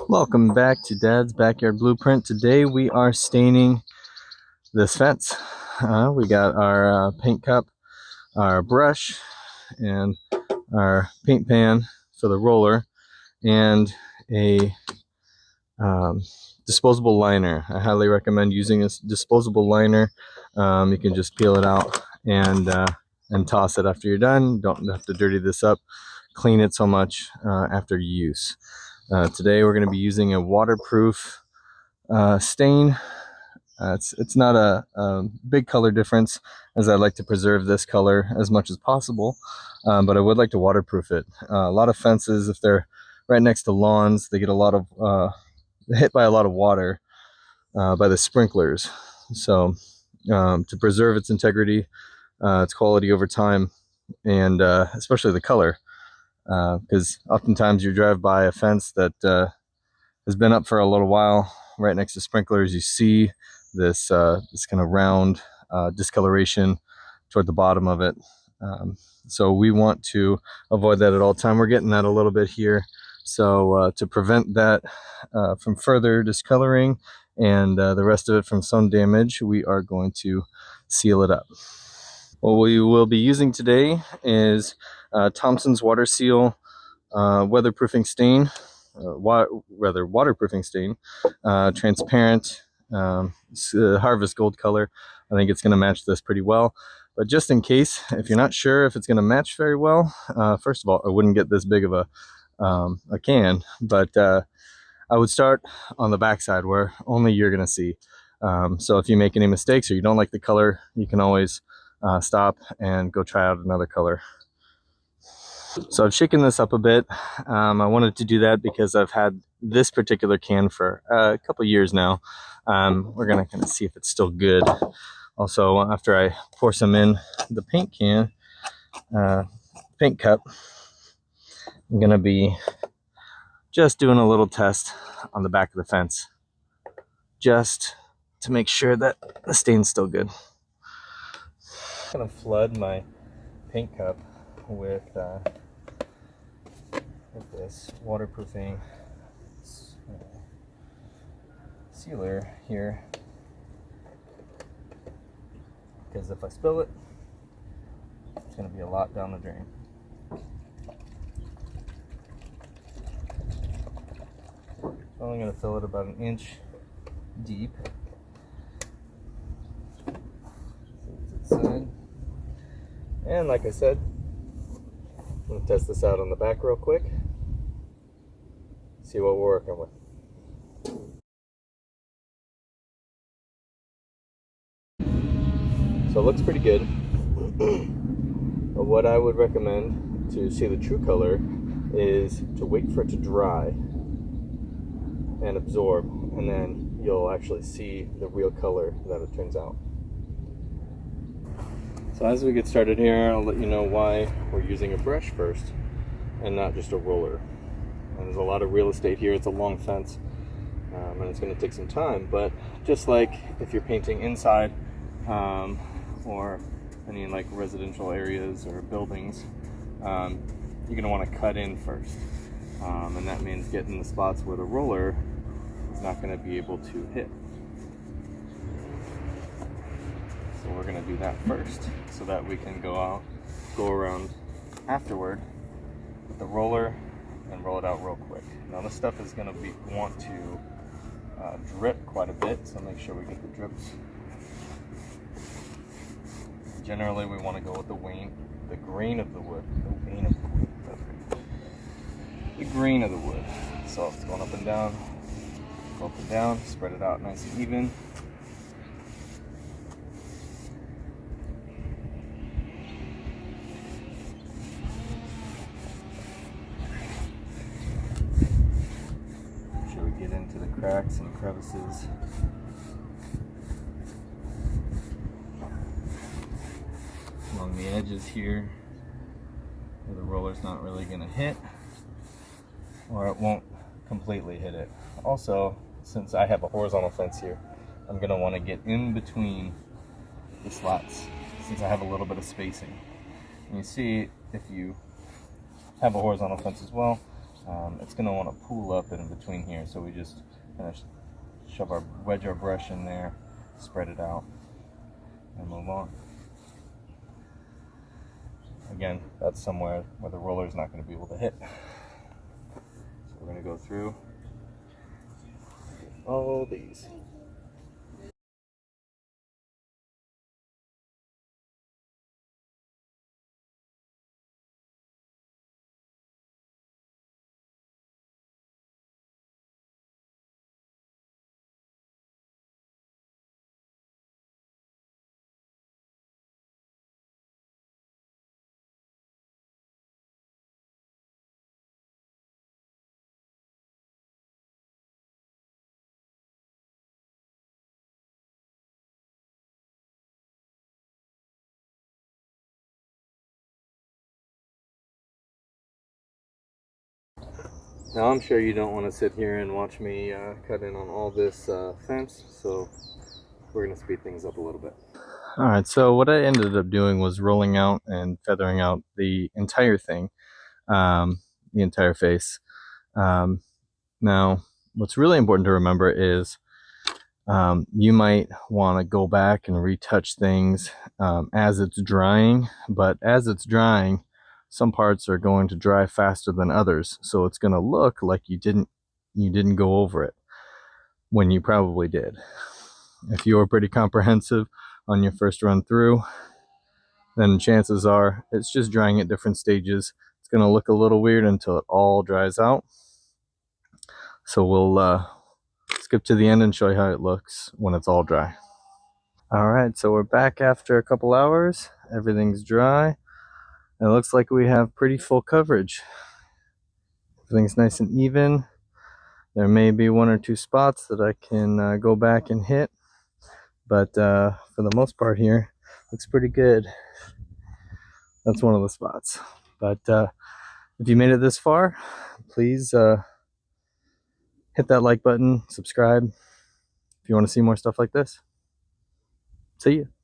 Welcome back to Dad's Backyard Blueprint. Today we are staining this fence. We got our paint cup, our brush, and our paint pan for the roller, and a disposable liner. I highly recommend using a disposable liner. You can just peel it out and toss it after you're done. Don't have to dirty this up. Clean it so much after use. Today we're going to be using a waterproof stain. It's not a big color difference, as I like to preserve this color as much as possible, but I would like to waterproof it. A lot of fences, if they're right next to lawns, they get a lot of hit by a lot of water by the sprinklers. So to preserve its integrity, its quality over time, and especially the color, because oftentimes you drive by a fence that has been up for a little while, right next to sprinklers, you see this kind of round discoloration toward the bottom of it. So we want to avoid that at all time. We're getting that a little bit here. So to prevent that from further discoloring and the rest of it from sun damage, we are going to seal it up. What we will be using today is Thompson's Water Seal weatherproofing stain. Waterproofing stain, transparent, harvest gold color. I think it's going to match this pretty well. But just in case, if you're not sure if it's going to match very well, first of all, I wouldn't get this big of a can, but I would start on the backside where only you're going to see. So if you make any mistakes or you don't like the color, you can always stop and go try out another color. So I've shaken this up a bit. I wanted to do that because I've had this particular can for a couple years now. We're gonna kind of see if it's still good. Also, after I pour some in the paint cup, I'm gonna be just doing a little test on the back of the fence, just to make sure that the stain's still good. I'm gonna flood my paint cup with this waterproofing sealer here, because if I spill it, it's going to be a lot down the drain. So I'm going to fill it about 1 inch deep. And like I said, I'm going to test this out on the back real quick, see what we're working with. So it looks pretty good. But what I would recommend to see the true color is to wait for it to dry and absorb, and then you'll actually see the real color that it turns out. So as we get started here, I'll let you know why we're using a brush first and not just a roller. And there's a lot of real estate here. It's a long fence, and it's going to take some time. But just like if you're painting inside or any like residential areas or buildings, you're going to want to cut in first. And that means getting the spots where the roller is not going to be able to hit. So we're going to do that first, so that we can go around afterward with the roller and roll it out real quick. Now this stuff is going to want to drip quite a bit, so make sure we get the drips. Generally, we want to go with the grain of the wood. The grain of the wood. So it's going up and down, go up and down, spread it out nice and even. Make sure we get into the cracks and crevices. Along the edges here, where the roller's not really going to hit, or it won't completely hit it. Also, since I have a horizontal fence here, I'm going to want to get in between the slats, since I have a little bit of spacing. And you see, if you have a horizontal fence as well, it's going to want to pool up in between here, so we just kind of wedge our brush in there, spread it out, and move on. Again, that's somewhere where the roller is not going to be able to hit. So we're going to go through all these. Now I'm sure you don't want to sit here and watch me cut in on all this fence, so we're going to speed things up a little bit. All right, so what I ended up doing was rolling out and feathering out the entire thing, the entire face. Now, what's really important to remember is you might want to go back and retouch things as it's drying, but as it's drying, some parts are going to dry faster than others, so it's going to look like you didn't go over it when you probably did. If you were pretty comprehensive on your first run through, then chances are it's just drying at different stages. It's going to look a little weird until it all dries out. So we'll skip to the end and show you how it looks when it's all dry. All right, so we're back after a couple hours. Everything's dry. It looks like we have pretty full coverage. Everything's nice and even. There may be one or two spots that I can go back and hit, but for the most part here, looks pretty good. That's one of the spots. But if you made it this far, please hit that like button, subscribe if you want to see more stuff like this. See you.